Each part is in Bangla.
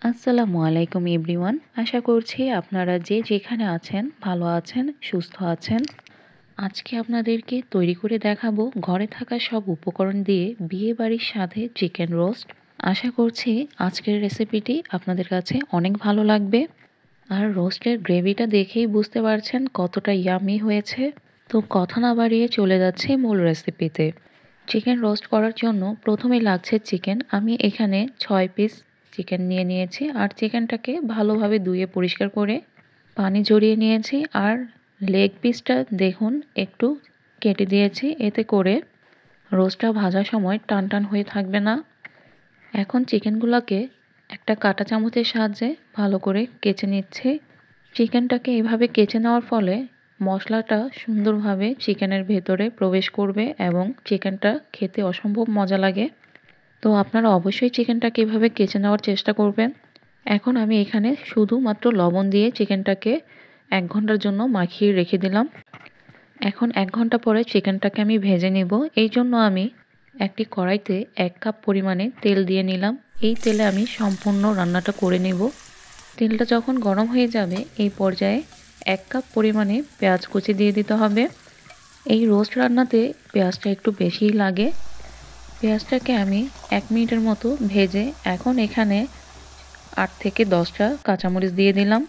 আসসালামু আলাইকুম এভরিওয়ান। আশা করছি আপনারা যে যেখানে আছেন ভালো আছেন, সুস্থ আছেন। আজকে আপনাদেরকে তৈরি করে দেখাবো ঘরে থাকা সব উপকরণ দিয়ে বিয়েবাড়ির সাথে চিকেন রোস্ট। আশা করছি আজকের রেসিপিটি আপনাদের কাছে অনেক ভালো লাগবে। আর রোস্টের গ্রেভিটা দেখেই বুঝতে পারছেন কতটা ইয়ামি হয়েছে। তো কথা না বাড়িয়ে চলে যাচ্ছে মূল রেসিপিতে। চিকেন রোস্ট করার জন্য প্রথমেই লাগছে চিকেন। আমি এখানে 6 পিস চিকেন নিয়ে নিয়েছি আর চিকেনটাকে ভালোভাবে ধুয়ে পরিষ্কার করে পানি ঝরিয়ে নিয়েছি। আর লেগ পিসটা দেখুন একটু কেটে দিয়েছি, এতে করে রোস্টটা ভাজার সময় টান টান হয়ে থাকবে না। এখন চিকেনগুলোকে একটা কাঁটা চামচের সাহায্যে ভালো করে কেচে নিচ্ছি। চিকেনটাকে এভাবে কেচে নেওয়ার ফলে মশলাটা সুন্দরভাবে চিকেনের ভেতরে প্রবেশ করবে এবং চিকেনটা খেতে অসম্ভব মজা লাগে। তো আপনারা অবশ্যই চিকেনটাকে এভাবে কেচে নেওয়ার চেষ্টা করবেন। এখন আমি এখানে শুধুমাত্র লবণ দিয়ে চিকেনটাকে 1 ঘন্টার জন্য মাখিয়ে রেখে দিলাম। এখন 1 ঘন্টা পরে চিকেনটাকে আমি ভেজে নেব। এই জন্য আমি একটি কড়াইতে 1 কাপ পরিমাণে তেল দিয়ে নিলাম। এই তেলে আমি সম্পূর্ণ রান্নাটা করে নেব। তেলটা যখন গরম হয়ে যাবে এই পর্যায়ে 1 কাপ পরিমাণে পেঁয়াজ কুচি দিয়ে দিতে হবে। এই রোস্ট রান্নাতে পেঁয়াজটা একটু বেশিই লাগে। পেঁয়াজটাকে আমি 1 মিনিটের মতো ভেজে এখন এখানে 8 থেকে 10টা কাঁচামরিচ দিয়ে দিলাম।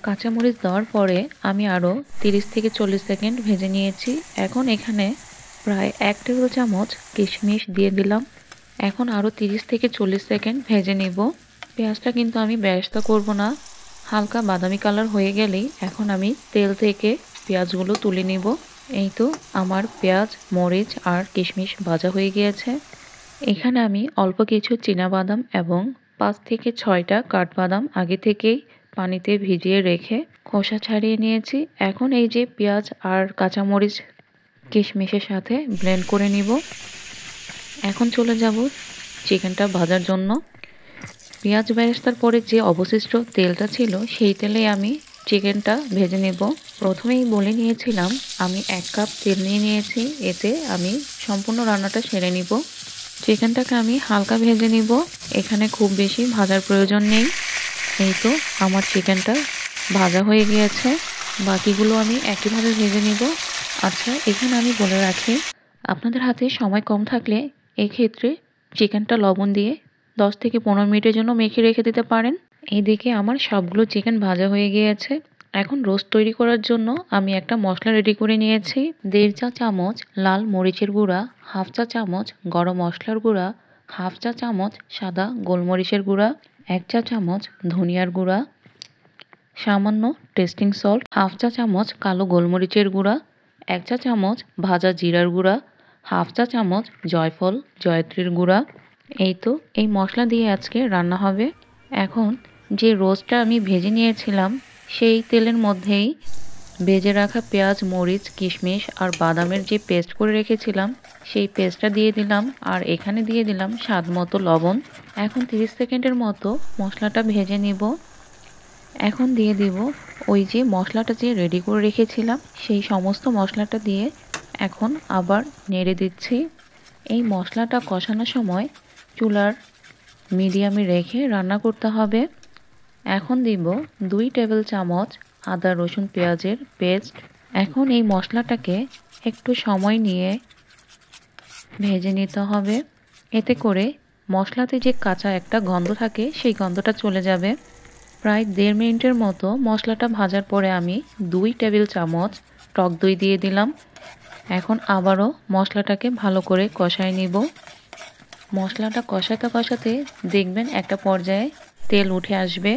কাঁচামরিচ দেওয়ার পরে আমি আরও 30 থেকে 40 সেকেন্ড ভেজে নিয়েছি। এখন এখানে প্রায় 1 টেবিল চামচ কিশমিশ দিয়ে দিলাম। এখন আরও 30 থেকে 40 সেকেন্ড ভেজে নেব। পেঁয়াজটা কিন্তু আমি বেরেস্তা করব না, হালকা বাদামি কালার হয়ে গেলেই এখন আমি তেল থেকে পেঁয়াজগুলো তুলে নেব। এই তো আমার পেঁয়াজ, মরিচ আর কিশমিশ ভাজা হয়ে গিয়েছে। এখানে আমি অল্প কিছু চীনাবাদাম এবং 5 থেকে 6টা কাঠবাদাম আগে থেকেই পানিতে ভিজিয়ে রেখে খোসা ছাড়িয়ে নিয়েছি। এখন এই যে পেঁয়াজ আর কাঁচামরিচ কিশমিশের সাথে ব্লেন্ড করে নিব। এখন চলে যাব চিকেনটা ভাজার জন্য। পেঁয়াজ বেরেস্তার পরে যে অবশিষ্ট তেলটা ছিল সেই তেলে আমি চিকেনটা ভেজে নেব। প্রথমেই বলে নিয়েছিলাম আমি 1 কাপ তেল নিয়ে নিয়েছি, এতে আমি সম্পূর্ণ রান্নাটা সেরে নিব। চিকেনটাকে আমি হালকা ভেজে নিব, এখানে খুব বেশি ভাজার প্রয়োজন নেই। এই তো আমার চিকেনটা ভাজা হয়ে গিয়েছে, বাকিগুলো আমি একইভাবে ভেজে নিব। আচ্ছা, এখানে আমি বলে রাখি আপনাদের হাতে সময় কম থাকলে এই ক্ষেত্রে চিকেনটা লবণ দিয়ে 10 থেকে 15 মিনিটের জন্য মেখে রেখে দিতে পারেন। এইদিকে আমার সবগুলো চিকেন ভাজা হয়ে গিয়েছে। এখন রোস্ট তৈরি করার জন্য আমি একটা মশলা রেডি করে নিয়েছি। 1.5 চা চামচ লাল মরিচের গুঁড়া, 1/2 চা চামচ গরম মশলার গুঁড়া, 1/2 চা চামচ সাদা গোলমরিচের গুঁড়া, 1 চা চামচ ধনিয়ার গুঁড়া, সামান্য টেস্টিং সল্ট, 1/2 চা চামচ কালো গোলমরিচের গুঁড়া, 1 চা চামচ ভাজা জিরার গুঁড়া, 1/2 চা চামচ জয়ফল জয়ত্রীর গুঁড়া। এই তো এই মশলা দিয়ে আজকে রান্না হবে। এখন যে রোস্টটা আমি ভেজে নিয়েছিলাম সেই তেলের মধ্যেই ভেজে রাখা পেঁয়াজ, মরিচ, কিশমিশ আর বাদামের যে পেস্ট করে রেখেছিলাম সেই পেস্টটা দিয়ে দিলাম। আর এখানে দিয়ে দিলাম স্বাদ মতো লবণ। এখন 30 সেকেন্ডের মতো মশলাটা ভেজে নিব। এখন দিয়ে দিব ওই যে মশলাটা যে রেডি করে রেখেছিলাম সেই সমস্ত মশলাটা দিয়ে এখন আবার নেড়ে দিচ্ছি। এই মশলাটা কষানোর সময় চুলার মিডিয়ামে রেখে রান্না করতে হবে। এখন দিব 2 টেবিল চামচ আদা রসুন পেঁয়াজের পেস্ট। এখন এই মশলাটাকে একটু সময় নিয়ে ভেজে নিতে হবে, এতে করে মশলাতে যে কাঁচা একটা গন্ধ থাকে সেই গন্ধটা চলে যাবে। প্রায় 1.5 মিনিটের মতো মশলাটা ভাজার পরে আমি 2 টেবিল চামচ টক দই দিয়ে দিলাম। এখন আবারও মশলাটাকে ভালো করে কষায় নিব। মশলাটা কষাতে কষাতে দেখবেন একটা পর্যায়ে তেল উঠে আসবে।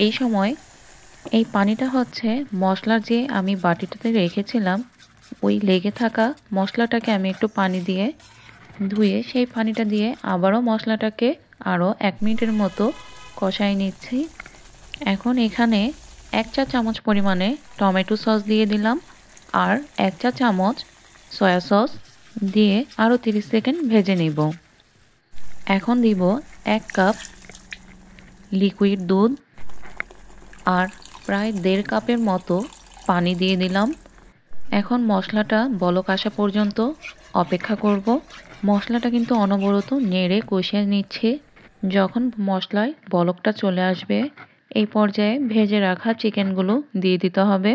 এই সময় এই পানিটা হচ্ছে মশলার যে আমি বাটিটাতে রেখেছিলাম ওই লেগে থাকা মশলাটাকে আমি একটু পানি দিয়ে ধুয়ে সেই পানিটা দিয়ে আবারও মশলাটাকে আরও 1 মিনিটের মতো কষায় নিচ্ছি। এখন এখানে 1 চা চামচ পরিমাণে টমেটো সস দিয়ে দিলাম আর 1 চা চামচ সয়া সস দিয়ে আরও 30 সেকেন্ড ভেজে নিব। এখন দিব 1 কাপ লিকুইড দুধ আর প্রায় 1.5 কাপের মতো পানি দিয়ে দিলাম। এখন মশলাটা বলক আসা পর্যন্ত অপেক্ষা করব। মশলাটা কিন্তু অনবরত নেড়ে কষিয়ে নিচ্ছে। যখন মশলায় বলকটা চলে আসবে এই পর্যায়ে ভেজে রাখা চিকেনগুলো দিয়ে দিতে হবে।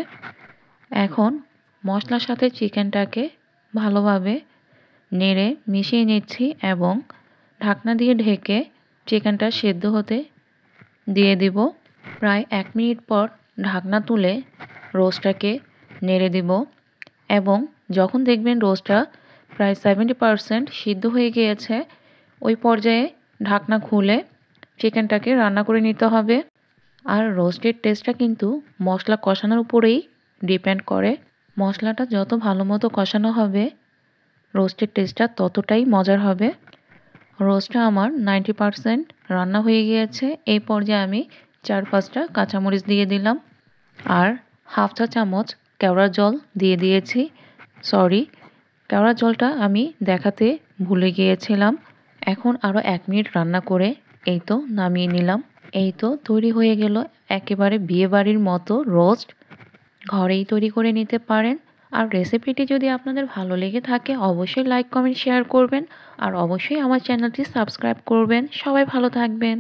এখন মশলার সাথে চিকেনটাকে ভালোভাবে নেড়ে মিশিয়ে নিচ্ছি এবং ঢাকনা দিয়ে ঢেকে চিকেনটা সেদ্ধ হতে দিয়ে দিব। প্রায় 1 মিনিট পর ঢাকনা তুলে রোস্টটাকে নেড়ে দিব এবং যখন দেখবেন রোস্টটা প্রায় 70% সিদ্ধ হয়ে গিয়েছে ওই পর্যায়ে ঢাকনা খুলে চিকেনটাকে রান্না করে নিতে হবে। আর রোস্টের টেস্টটা কিন্তু মশলা কষানোর উপরেই ডিপেন্ড করে। মশলাটা যত ভালো মতো কষানো হবে রোস্টের টেস্টটা ততটাই মজার হবে। রোস্টটা আমার 90% রান্না হয়ে গিয়েছে। এই পর্যায়ে আমি 4-5টা কাঁচামরিচ দিয়ে দিলাম আর হাফ চা চামচ কেওড়া জল দিয়ে দিয়েছি। সরি, কেওড়া জলটা আমি দেখাতে ভুলে গিয়েছিলাম। এখন আরও 1 মিনিট রান্না করে এই তো নামিয়ে নিলাম। এই তো তৈরি হয়ে গেল একেবারে বিয়েবাড়ির মতো রোস্ট। ঘরেই তৈরি করে নিতে পারেন। আর রেসিপিটি যদি আপনাদের ভালো লেগে থাকে অবশ্যই লাইক কমেন্ট শেয়ার করবেন আর অবশ্যই আমার চ্যানেলটি সাবস্ক্রাইব করবেন। সবাই ভালো থাকবেন।